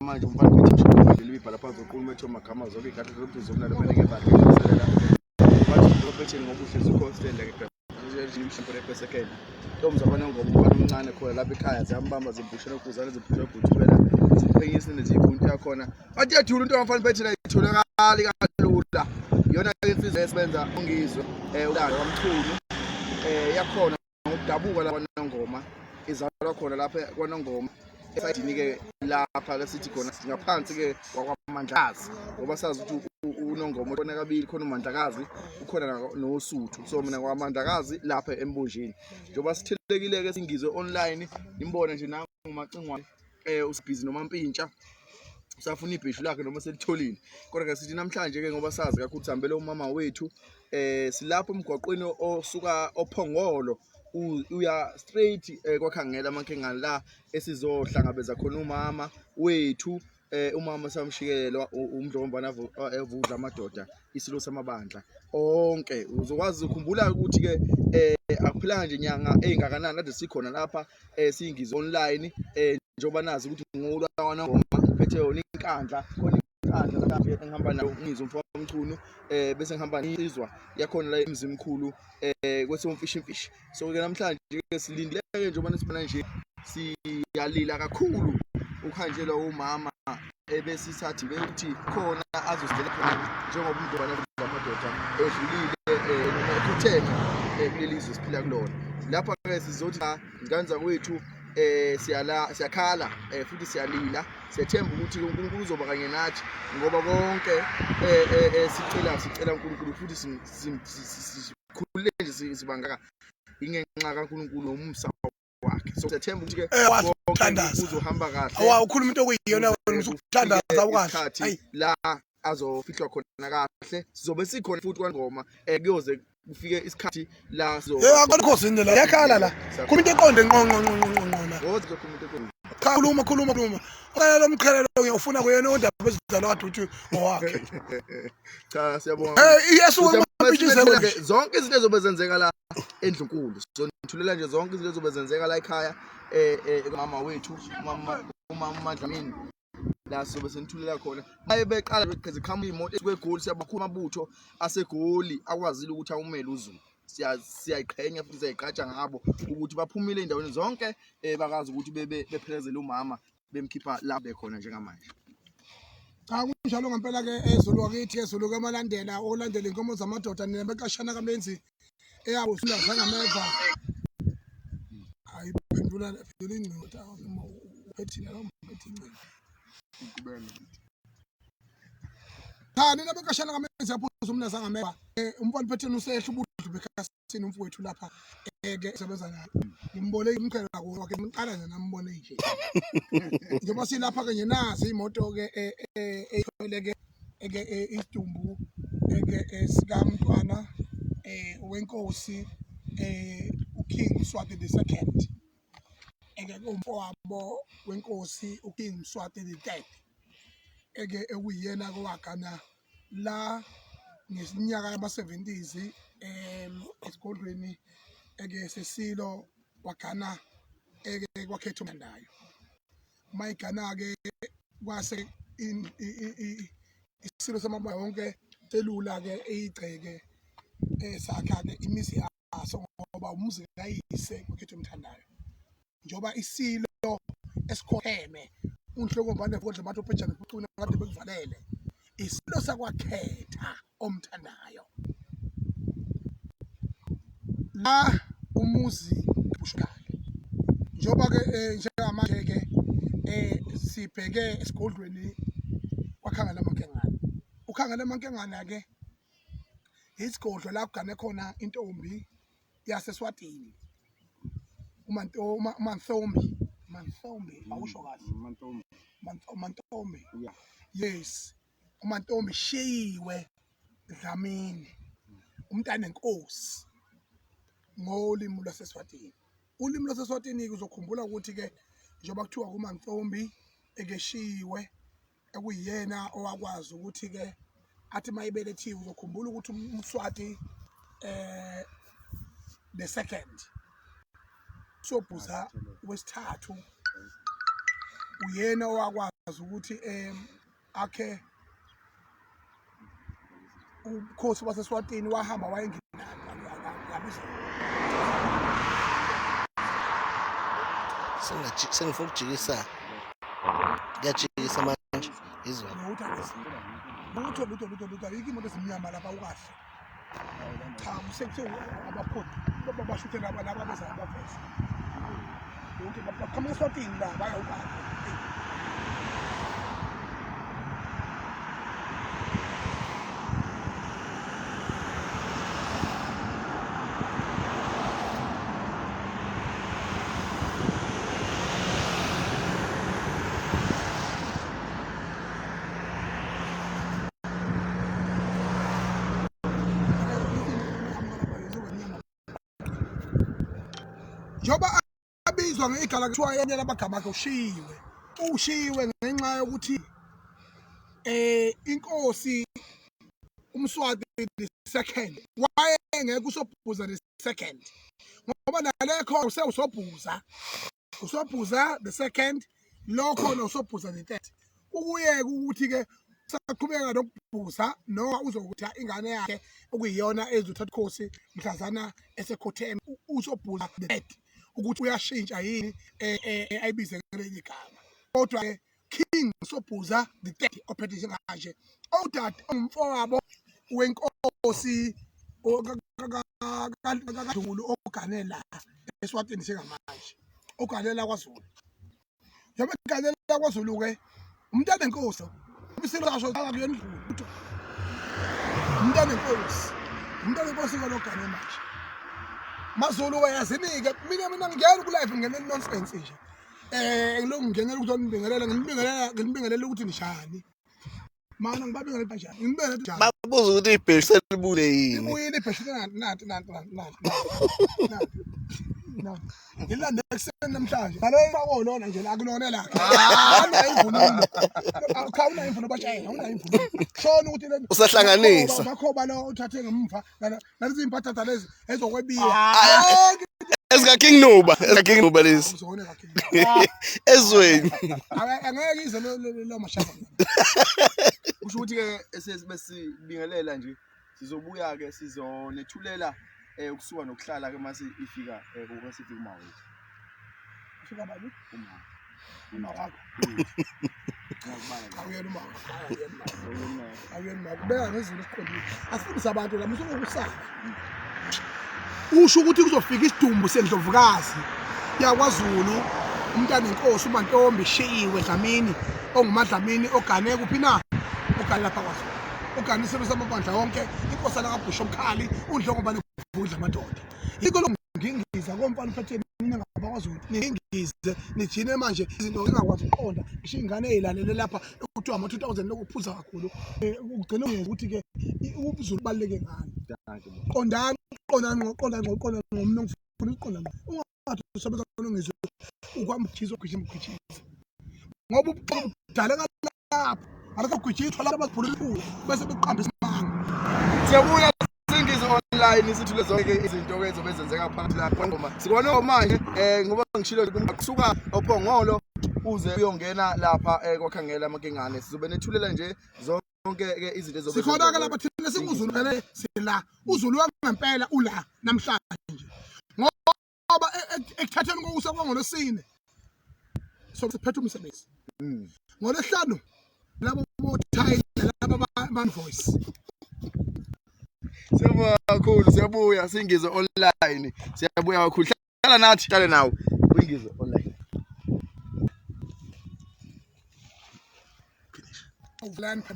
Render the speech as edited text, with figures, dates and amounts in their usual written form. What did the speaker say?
manje umfana bethi libhala phansi uqulu metho magama zonke igadi lobuzomna lemene ngebhadi eselela bathi lobethi ngobuhle sikonstant ke imshimpo second Tom zabana ngoba umfana omncane khona lapha ekhaya ziyambamba zimbushela ukuzana zimbushela uguthubela ziphenyisa nezibuntu yakhona athi yathula into yamfana bethi la itholakala kalula yona insizwe esebenza ungizwe ulalo wamchulu yakhona ukudabuka la ngoma izalwa khona lapha kwanongoma esayidini ke lapha lesithi khona ngaphansi ke kwaMandlakazi ngoba sazi ukuthi unongoma ubona kabili khona uMandlakazi ukhona noSuthu so mina kwaMandlakazi lapha embunjini njoba sithelekile ke singizwe online imbona nje nangu umacingwane usibhizi noMampintsha usafuna ibheshu lakhe noma selitholile kodwa ke sithi namhlanje ke ngoba sazi kakhulu sihambele umama wethu silapho emgwaqweni osuka ophongolo uya straight kwakhangela amankengane la esizohlangabeza khona umama wethu umama samshikelwa umdlombana evudla amadoda isilo samabandla onke uzokwazi ukukhumbula ukuthi ke akuphilanga nje inyanga eingakanani kade sikhona lapha singizwe online njoba nazi ukuthi ngulawana ngoma phethe yona inkandla khona inkandla la engihamba nayo ngizwe umfana omchunu bese ngihamba nizizwa yakhona la emzimkhulu kwesomfish so ke namhlanje ke silindile ke njoba nisibona nje siyalila kakhulu ukuhanjelwa umama ebese isathi bethi khona azosivela khona njengoba umntwana amadoda edlulile ekuthenga kulelizwe siphila kulona lapha ke sizothi nganza kwethu siyakhala futhi siyalila siyethemba ukuthi uNkulunkulu uzoba kanye nathi ngoba konke sicela uNkulunkulu futhi sikhulule nje sibangaka ingenxa kaNkulunkulu nomsa wakhe so siyethemba ukuthi ke uzohamba kahle ukhuluma into okuyiyona wena usukuthandaza ukahle la azofihlwa khona kahle sizobe sikhona futhi kwangoma kuyoze kufike isikhathi la akukho indlela yakhala la khuluma into eqonde ngqongqona wozokhuluma into eqonde khuluma okanye lo mkhelelo ngiyofuna kuyena ondaba bezidlalo kade uthi owakhe cha siyabonga yesuke mapitshizelo zonke izinto ezobezenzeka la eNdlukulu sonithulela nje zonke izinto ezobezenzeka la ekhaya mama wethu umama Madlamini la sobe senithulela khona baye beqala beqheze khama imoto ekwegoli siyabakhulu amabutho asegoli akwazile ukuthi awumele uZulu siyayiqhenya futhi siyayiqhatsha ngabo ukuthi baphumile endaweni zonke bakazi ukuthi bephelezele umama bemkhipha la bekhona njengamanje cha kunjalo ngempela ke eZulu wakithi eZulu kemalandela olandela inkomo zamadoda nebekashana kamenzi eyabo sinazanga meva ayiphendula ingcingo uphethile lo mphethinci ukubela cha nina bekashana kamenzi yaphuza umnazanga meva umfana phetheni usehla ubudlu bekhasini umfowethu lapha ke sebenza naye ngimbone umkhela kwakhe ngiqala nje nambone nje njengoba silapha ke nje nazi imoto ke eyitholeke isidumbu sikamntwana wenkosi uKing Mswati the second umfowabo wenkosi uKing Mswati the third ekuyena kwagana la ngesinyaka yama-70s esigodlweni sesilo wagana kwakhetha umthandayo mayigana ke kwase isilo samabaya wonke elula ke eyigceke sakha ke imizi yaso ngoba umuzi kayise kwakhetha umthandayo njoba isilo esikhoheme unhlokombane kodle mathi uphejana kucuna kade bekuvalele isilo sakwakhetha omthandayo la umuzi bushukale njoba ke njengamanje ke sibheke esigodlweni kwakhangela amankengane ukhangela amankengane ake isigodlo la kugane khona intombi yaseSwatini uMantombi awusho kahle Mantombi yes uMantombi sheyiwe Dlamini umntana enkosi ngolimi lwaseSwatini ulimi lwaseSwatini uzokhumbula ukuthi ke njengoba kuthiwa kuMantombi ekeshiwe ekuyena owakwazi ukuthi ke athi mayibelethiwe uzokhumbula ukuthi uMswati the second sobhuza wesithathu uyena owakwazi ukuthi akhe ukhosi waseSwatini wahamba wayengena sengifuna ukujikisa ngiyajikisa manje izwa lutho yiki imoto esimnyama lapha ukahle cha usekuthe abakhona babashuthela laba beza abafesa ukuthi bakhama eSwatini la baya ukahle njoba abizwa ngegala kuthiwa yenye labagama akhe ushiwe ngenxa yokuthi inkosi uMswati the second wayengeke usobhuza the second ngoba nalekho usobhuza the second lokho nosobhuza the third ukuyeka ukuthi ke saqhubeka nokubhuza noma uzokuthi ingane yakhe okuyiyona ezothatha ikhosi mhlazana esekhotheme usobhuza the third ukuthi uyashintsha yini ayibize ngelinye igama kodwa ke King Sobhuza the third ophethe njenganje odade umfowabo wenkosi kaNdlukulu oganela eSwatini njengamanje oganela kwaZulu yabe ganela kwaZulu ke umntana enkosi ubisilo kasho akuyona Ndlukulu umntana enkosi kaloganela manje maZulu wayazinike mina ngiyela ku live ngene nonsense nje ngiloko ngenela ukuthi ngilibingelela ukuthi nishani mana ngibabingelela kanjani ngibingelela njani babuza ukuthi ibheshu selibule yini uyini ibheshu nathi ngilanda ekseni namhlanje ngale fako lona nje la kulona lakhe ana imvunulo awuna imvunulo bashaya awuna imvunulo shona ukuthi le usahlanganisa bakhoba lo uthathe ngemva nalezi impathatha lezi ezokwebiwa Esika King Nuba lezi ezweni angeke ize lo mashaka kusho ukuthi ke besibingelela nje sizobuya ke sizonethulela ukusuka nokuhlala ke mase ifika ukwesifika umawe ufika babi uma wakho awuyena beka ngezulu esiqondile asifundisa abantu la musuku ukusala usho ukuthi kuzofika isidumbu sendlovukazi yakwaZulu umntana enkosi uMantombi shiyiwe Dlamini ongumadlamini ogane kuphi na ogane lapha kwaZulu ogane sebesamabandla wonke inkosana kaBhusho Mkhali undlongo bani kuvudla amadoda yiko lo ngingiza komfana uphethe mina ngaba kwaZulu ngingize nijine manje izinto ngingakwazi ukuqonda isho ingane ezilalele lapha ukuthiwa ama 2000 lokuphuza kakhulu ugcina ukuthi ke ubuZulu baleke ngani qondani ngoqonda ngomno ngifuna ukuqonda ungathi usebenza Ungizwe ukwamkhizo kugijima ngoba ubudaleka lapha akakugijithwa lapha bazibhulula bese beqamba isimanga siyabuya singizwe online sithule zonke izinto ke ezobezenzeka phakathi la ngoma sikubona manje ngoba ngishilo ukusuka ophongolo uze uyongena lapha kwakhangela amakengane sizobe nethulela nje zonke ke izinto ezobe sikhona ke lapha thina singuzulu vele sila uzulu wangempela ula namhlanje ngoba ekuthatheni kokusa kwangolosine so siphethe umsebenzi ngolesihlanu labo bothayile laba man voice siyabuya kakhulu siyabuya singizwe online siyabuya kakhulu hlala nathi hlale nawe Ungizwe online finish